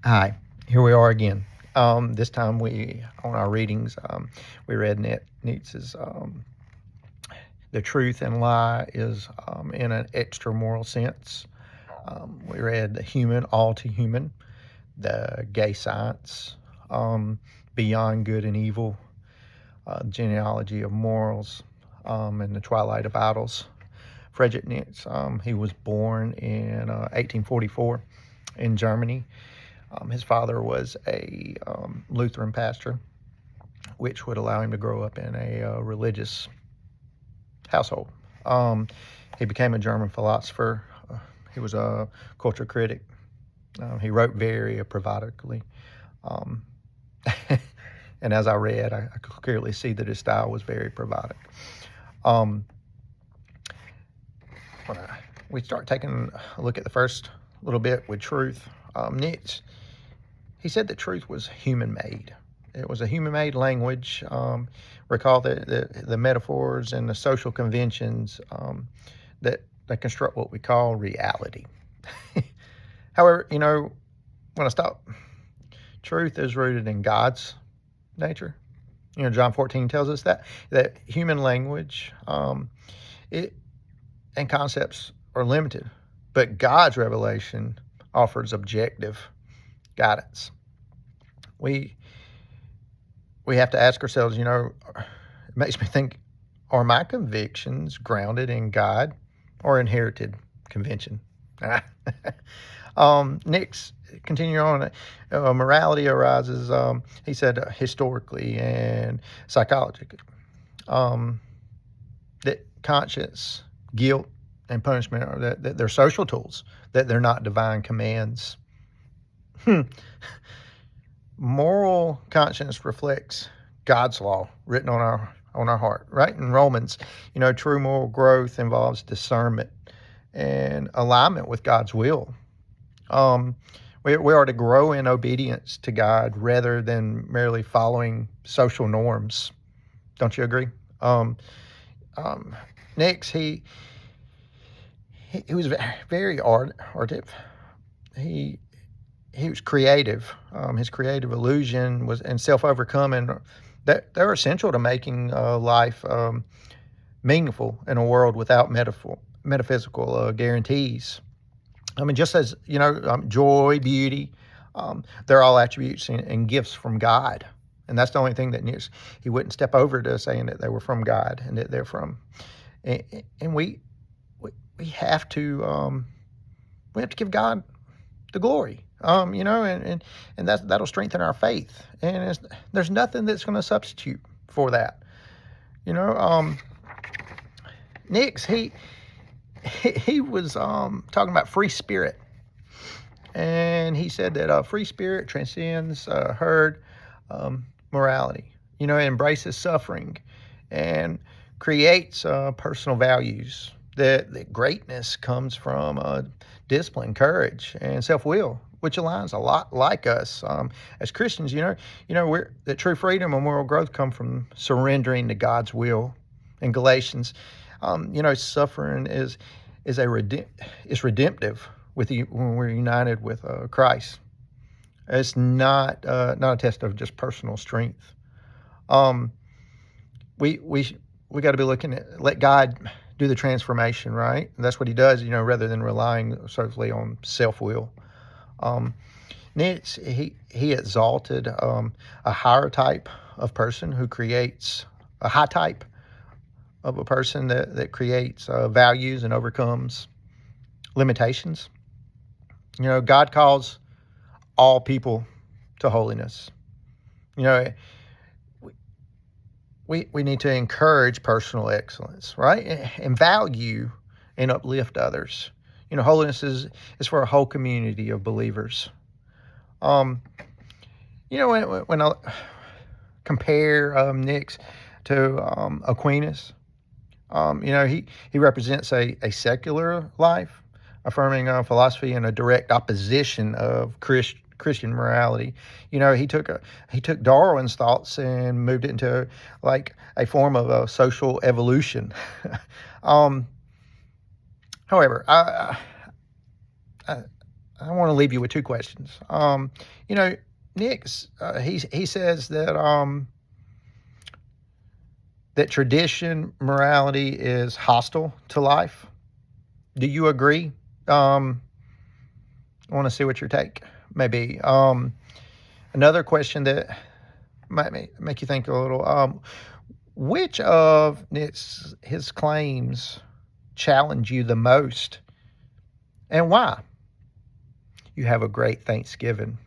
Hi, here we are again. This time on our readings, we read Nietzsche's The Truth and Lie is in an extra-moral sense. We read The Human, All Too Human, The Gay Science, Beyond Good and Evil, Genealogy of Morals, and The Twilight of Idols. Friedrich Nietzsche, he was born in 1844 in Germany. His father was a Lutheran pastor, which would allow him to grow up in a religious household. He became a German philosopher. He was a culture critic. He wrote very provocatively. And as I read, I could clearly see that his style was very provocative. When we start taking a look at the first little bit with truth, Nietzsche, he said that truth was human-made. It was a human-made language. Recall the metaphors and the social conventions that construct what we call reality. However, when I stop, truth is rooted in God's nature. John 14 tells us that human language and concepts are limited, but God's revelation offers objective guidance. We have to ask ourselves, it makes me think, are my convictions grounded in God or inherited convention? Next, continue on. Morality arises, he said, historically and psychologically. That conscience, guilt, and punishment are that they're social tools, that they're not divine commands. Moral conscience reflects God's law written on our heart, right? In Romans, true moral growth involves discernment and alignment with God's will. We are to grow in obedience to God rather than merely following social norms. Don't you agree? Next, he was very artive. He was creative. His creative illusion and self-overcoming, that they're essential to making life meaningful in a world without metaphysical guarantees. Just as, joy, beauty, they're all attributes and gifts from God. And that's the only thing that he wouldn't step over to saying that they were from God and that they're from. And we have to give God the glory. And that'll strengthen our faith. And there's nothing that's going to substitute for that. Next, he was talking about free spirit. And he said that free spirit transcends herd morality. It embraces suffering and creates personal values. That greatness comes from discipline, courage, and self-will, which aligns a lot like us as Christians. That true freedom and moral growth come from surrendering to God's will. In Galatians, suffering is redemptive when we're united with Christ. It's not a test of just personal strength. We got to be looking at let God do the transformation, right? And that's what he does, rather than relying solely on self-will. Next, he exalted a higher type of person who creates a high type of a person that creates values and overcomes limitations. God calls all people to holiness. We need to encourage personal excellence, right? And value and uplift others. Holiness is for a whole community of believers. When I compare Nick to Aquinas, he represents a secular life, affirming philosophy in a direct opposition of Christian morality. He took Darwin's thoughts and moved it into like a form of social evolution. However, I want to leave you with two questions. You know, Nick's he says that that tradition morality is hostile to life. Do you agree? I want to see what your take may be. Another question that might make you think a little. Which of his claims challenge you the most, and why? You have a great Thanksgiving.